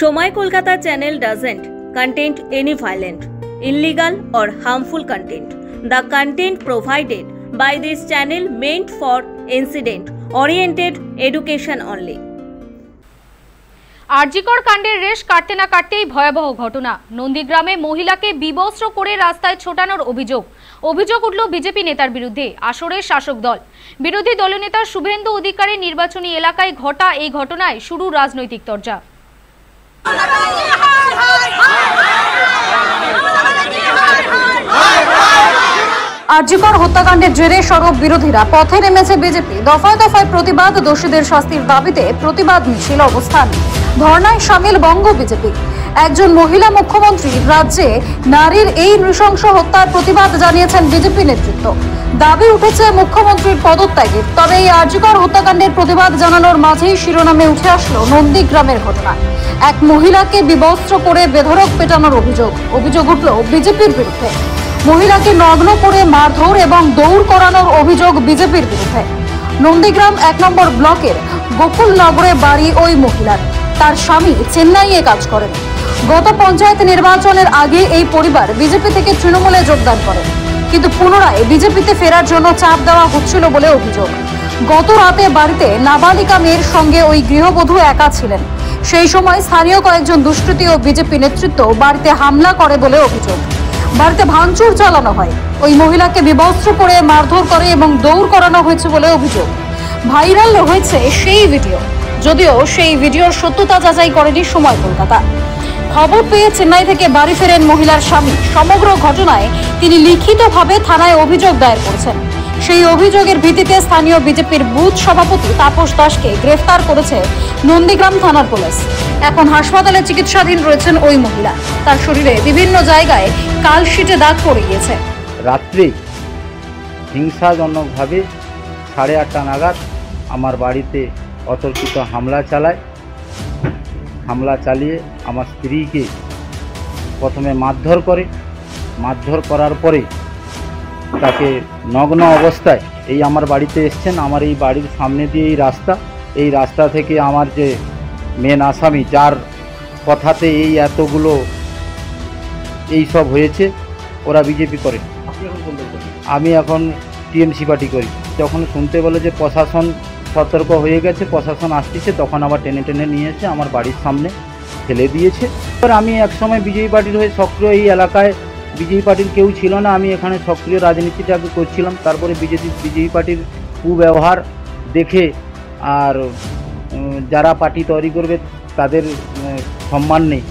Shomai Kolkata channel doesn't contain any violent, illegal or harmful content. The content provided by this channel meant for incident-oriented education only. RG Kar কাণ্ডের রেশ কাটতে না কাটতেই ভয়াবহ ঘটনা। নন্দীগ্রামে মহিলাকে বিবস্ত্র করে রাস্তায় ছোটানোর অভিযোগ উঠল বিজেপি নেতার বিরুদ্ধে। আসরের শাসক দল বিরোধী দলনেতা শুভেন্দু অধিকারী নির্বাচনী এলাকায় ঘটা এই ঘটনায় শুরু রাজনৈতিক তরজা। আরজিকর হত্যাকাণ্ডের জেরে সরব বিরোধীরা পথে নেমেছে বিজেপি। দফায় দফায় প্রতিবাদ, দোষীদের শাস্তির দাবিতে প্রতিবাদ মিছিল অবস্থান, ধর্নায় সামিল বঙ্গ বিজেপি। একজন মহিলা মুখ্যমন্ত্রী রাজ্যে নারীর এই নৃশংস হত্যার প্রতিবাদ জানিয়েছেন বিজেপি নেতৃত্ব। দাবি উঠেছে মুখ্যমন্ত্রীর পদত্যাগের। তবে এই আরজিকর হত্যাকাণ্ডের প্রতিবাদ জানানোর মাঝেই শিরোনামে উঠে আসলো নন্দীগ্রামের ঘটনা। এক মহিলাকে বিবস্ত্র করে বেধড়ক পেটানোর অভিযোগ উঠল বিজেপির বিরুদ্ধে। মহিলাকে নগ্ন করে মারধর এবং দৌড় করানোর অভিযোগ বিজেপির বিরুদ্ধে। নন্দীগ্রাম ১ নম্বর ব্লকের গোকুলনগরে বাড়ি ওই মহিলার। তার স্বামী চেন্নাইয়ে কাজ করেন। গত পঞ্চায়েত নির্বাচনের আগে এই পরিবার বিজেপি থেকে তৃণমূলে যোগদান করে, কিন্তু পুনরায় বিজেপিতে ফেরার জন্য চাপ দেওয়া হচ্ছিল বলে অভিযোগ। গত রাতে বাড়িতে নাবালিকা মেয়ের সঙ্গে ওই গৃহবধূ একা ছিলেন। সেই সময় স্থানীয় কয়েকজন দুষ্কৃতী ও বিজেপি নেতৃত্ব বাড়িতে হামলা করে বলে অভিযোগ। বাড়িতে ভাঙচুর চালানো হয়, ওই মহিলাকে বিবস্ত্র করে মারধর করে এবং দৌড় করানো হয়েছে বলে অভিযোগ। ভাইরাল হয়েছে সেই ভিডিও, যদিও সেই ভিডিওর সত্যতা যাচাই করেনি সময় কলকাতা। খবর পেয়ে চেন্নাই থেকে বাড়ি ফেরেন মহিলার স্বামী। সমগ্র ঘটনায় তিনি লিখিতভাবে থানায় অভিযোগ দায়ের করেছেন। সেই অভিযোগের ভিত্তিতে স্থানীয় বিজেপির বুথ সভাপতি তাপস দাসকে গ্রেফতার করেছে নন্দীগ্রাম থানার পুলিশ। এখন হাসপাতালে চিকিৎসাধীন রয়েছেন ওই মহিলা। তার শরীরে বিভিন্ন জায়গায় কালশিটে দাগ পড়ে গিয়েছে। রাত্রে হিংসাজনকভাবে 8:30 নাগাদ আমার বাড়িতে অতর্কিত হামলা চালিয়ে আমার স্ত্রীকে প্রথমে মারধর করার পরে তাকে নগ্ন অবস্থায় এই আমার বাড়িতে এসছেন। আমার এই বাড়ির সামনে দিয়ে এই রাস্তা থেকে আমার যে মেন আসামি, যার কথাতে এই সব হয়েছে, ওরা বিজেপি করে, আমি এখন টিএমসি পার্টি করি। যখন শুনতে বলে যে প্রশাসন সতর্ক হয়ে গেছে, প্রশাসন আসতেছে, তখন আবার টেনে নিয়ে এসে আমার বাড়ির সামনে ফেলে দিয়েছে। এবার আমি একসময় বিজেপি পার্টির হয়ে সক্রিয়, এই এলাকায় বিজেপি পার্টির কেউ ছিল না, আমি এখানে সক্রিয় রাজনীতিটা করছিলাম। তারপরে বিজেপি পার্টির কুব্যবহার দেখে আর যারা পার্টি তৈরি করবে তাদের সম্মান নেই,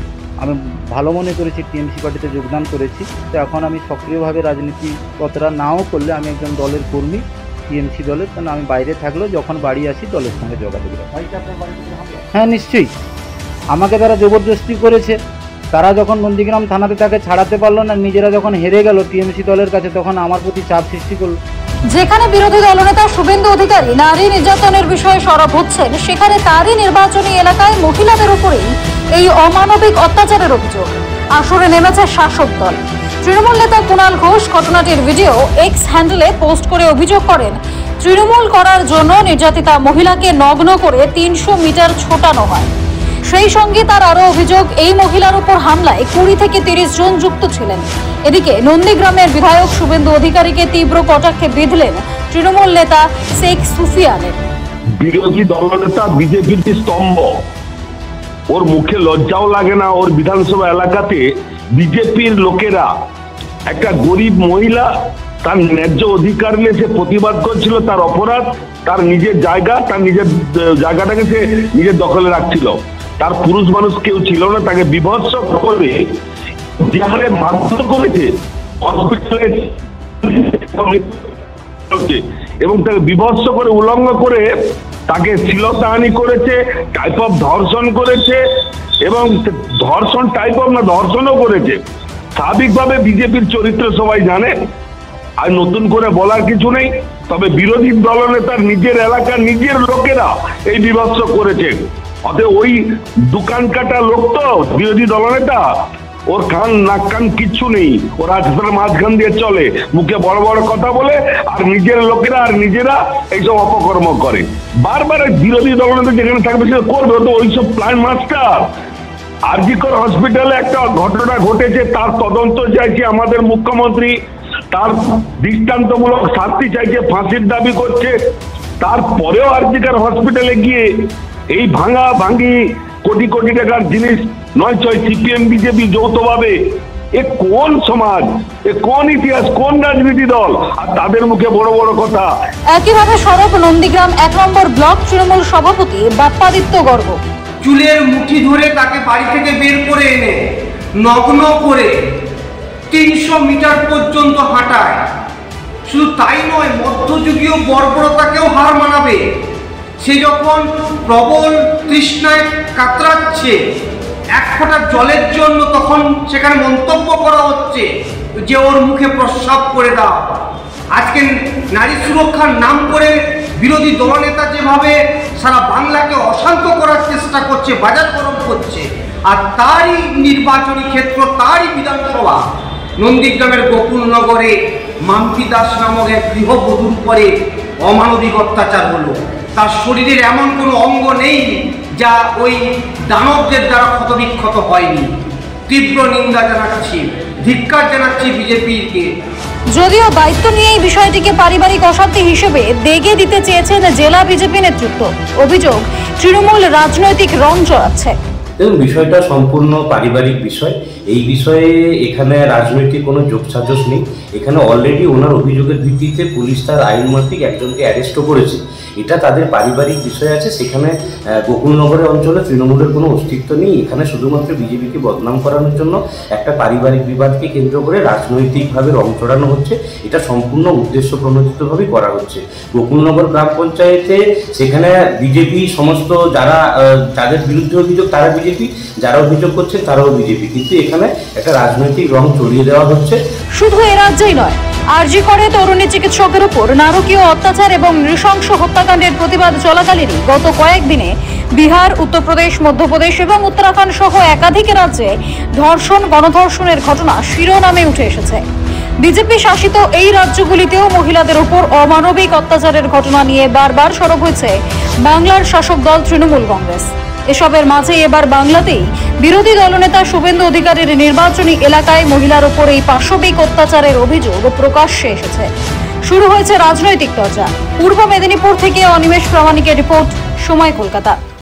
আমি ভালো মনে করেছি টিএমসি পার্টিতে যোগদান করেছি। তো এখন আমি সক্রিয়ভাবে রাজনীতি কতটা নাও করলে আমি একজন দলের কর্মী, টিএমসি দলের। কারণ আমি বাইরে থাকলেও যখন বাড়ি আসি দলের সঙ্গে যোগাযোগ রাখি। হ্যাঁ, নিশ্চয়ই আমাকে তারা জবরদস্তি করেছে। তারা যখন নন্দীগ্রাম থানাতে তাকে ছাড়াতে পারলো না, নিজেরা যখন হেরে গেল টিএমসি দলের কাছে, তখন আমার প্রতি চাপ সৃষ্টি করলো। যেখানে বিরোধী দলনেতা শুভেন্দু অধিকারী নারী নির্যাতনের বিষয়ে সরব হচ্ছেন, সেখানে তারই নির্বাচনী এলাকায় মহিলাদের উপরেই এই অমানবিক অত্যাচারের অভিযোগ। আসরে নেমেছে শাসক দল। তৃণমূল নেতা কুণাল ঘোষ ঘটনাটির ভিডিও এক্স হ্যান্ডেলে পোস্ট করে অভিযোগ করেন, তৃণমূল করার জন্য নির্যাতিতা মহিলাকে নগ্ন করে 300 মিটার ছোটানো হয়। সেই সঙ্গে তার আরও অভিযোগ, এই মহিলার উপর হামলায় 20 থেকে 30 জন যুক্ত ছিলেন। এদিকে নন্দীগ্রামের বিধায়ক শুভেন্দু অধিকারীকে তীব্র কটাক্ষে বিঁধলেন তৃণমূল নেতা শেখ সুফিয়ানের। বিরোধী দলনেতা বিজেপির স্তম্ভ, ওর মুখে লজ্জাও লাগে না। ওর বিধানসভা এলাকাতে বিজেপির লোকেরা একটা গরিব মহিলা, তার ন্যায্য অধিকার নিয়ে সে প্রতিবাদ করছিল, তার অপরাধ, তার নিজের জায়গাটাকে সে নিজের দখলে রাখছিল। তার পুরুষ মানুষ কেউ ছিল না, তাকে বিভৎস করে যেখানে মারধর করেছে হসপিটালে এবং তাকে বিভৎস করে উলঙ্গ করে তাকে শ্লীলতাহানি করেছে, টাইপ অফ ধর্ষণ করেছে এবং ধর্ষণও করেছে। স্বাভাবিকভাবে বিজেপির চরিত্র সবাই জানে, আর নতুন করে বলার কিছু নেই। তবে বিরোধী দলনেতার নিজের এলাকার নিজের লোকেরা এই বিভৎস করেছে। অতএব ওই দোকান কাটা লোক তো বিরোধী দলনেতা, ওর নাক কান কিচ্ছু নেই। ও রাজপথের মাঝখান দিয়ে চলে, মুখে বড় বড় কথা বলে, আর নিজের লোকেরা আর নিজেরা এইসব অপকর্ম করে। বারবার বিরোধী দলনেতা যেখানে থাকবে সে করবে, তো ওইসব প্ল্যান মাস্টার। আরজিকর হসপিটালে একটা ঘটনা ঘটেছে, তার তদন্ত চাইছে আমাদের মুখ্যমন্ত্রী, তার দৃষ্টান্তমূলক শাস্তি চাইছে, ফাঁসির দাবি করছে। তারপরেও আরজিকর হসপিটালে গিয়ে এই ভাঙি কোটি কোটি টাকার জিনিস নয় ছয় সিপিএম বিজেপি যৌথভাবে, এ কোন সমাজ, এ কোন ইতিহাস, কোন রাজনীতি দল? আর তাদের মুখে বড় বড় কথা। একইভাবে সরব নন্দীগ্রাম 1 নম্বর ব্লক তৃণমূল সভাপতি বাপ্পাদিত্য গর্গ। চুলের মুঠি ধরে তাকে বাড়ি থেকে বের করে এনে নগ্ন করে 300 মিটার পর্যন্ত হাঁটায়। শুধু তাই নয়, মধ্যযুগীয় বর্বরতাকেও হার মানাবে। সে যখন প্রবল তৃষ্ণায় কাতরাচ্ছে এক ফোঁটা জলের জন্য, তখন সেখানে মন্তব্য করা হচ্ছে যে ওর মুখে প্রস্রাব করে দাও। আজকে নারী সুরক্ষার নাম করে বিরোধী দলনেতা যেভাবে সারা বাংলাকে অশান্ত করার চেষ্টা করছে, বাজার গরম করছে, আর তারই নির্বাচনী ক্ষেত্র, তারই বিধানসভা নন্দীগ্রামের গোকুলনগরে মাম্পি দাস নামক এক গৃহবধূর উপরে অমানবিক অত্যাচার হলো। তার শরীরের এমন কোনো অঙ্গ নেই যা ওই দানবদের দ্বারা ক্ষতবিক্ষত হয়নি। তীব্র নিন্দা জানাচ্ছি, ধিক্কার জানাচ্ছি বিজেপিকে। যদিও দায়িত্ব নিয়ে এই বিষয়টিকে পারিবারিক অশান্তি হিসেবে দেগে দিতে চেয়েছেন জেলা বিজেপি নেতৃত্ব। অভিযোগ, তৃণমূল রাজনৈতিক রং চড়াচ্ছে। দেখুন, বিষয়টা সম্পূর্ণ পারিবারিক বিষয়। এই বিষয়ে এখানে রাজনৈতিক কোনো যোগসাজশ নেই। এখানে অলরেডি ওনার অভিযোগের ভিত্তিতে পুলিশ তার আইন মাফিক একজনকে অ্যারেস্টও করেছে। এটা তাদের পারিবারিক বিষয় আছে। সেখানে গোকুলনগরের অঞ্চলে তৃণমূলের কোনো অস্তিত্ব নেই। এখানে শুধুমাত্র বিজেপিকে বদনাম করানোর জন্য একটা পারিবারিক বিবাদকে কেন্দ্র করে রাজনৈতিকভাবে রং চড়ানো হচ্ছে। এটা সম্পূর্ণ উদ্দেশ্য প্রণোদিতভাবেই করা হচ্ছে। গোকুলনগর গ্রাম পঞ্চায়েতে সেখানে বিজেপি সমস্ত যারা যাদের বিরুদ্ধে অভিযোগ তারা বিজেপি, যারা অভিযোগ করছে তারাও বিজেপি, কিন্তু এখানে একটা রাজনৈতিক রং চড়িয়ে দেওয়া হচ্ছে। শুধু এ রাজ্যেই নয়, আরজি করে তরুণী চিকিৎসকের উপর নারকীয় অত্যাচার এবং নৃশংস হত্যাকাণ্ডের প্রতিবাদ চলাকালীনই গত কয়েকদিনে বিহার, উত্তরপ্রদেশ, মধ্যপ্রদেশ এবং উত্তরাখণ্ড সহ একাধিক রাজ্যে ধর্ষণ, গণধর্ষণের ঘটনা শিরোনামে উঠে এসেছে। বিজেপি শাসিত এই রাজ্যগুলিতেও মহিলাদের উপর অমানবিক অত্যাচারের ঘটনা নিয়ে বারবার সরব হয়েছে বাংলার শাসক দল তৃণমূল কংগ্রেস। এসবের মাঝে এবার বাংলাতেই বিরোধী দলনেতা শুভেন্দু অধিকারীর নির্বাচনী এলাকায় মহিলার উপর এই পাশবিক অত্যাচারের অভিযোগ প্রকাশ্যে এসেছে। শুরু হয়েছে রাজনৈতিক চর্চা। পূর্ব মেদিনীপুর থেকে অনিমেষ প্রামাণিকের রিপোর্ট, সময় কলকাতা।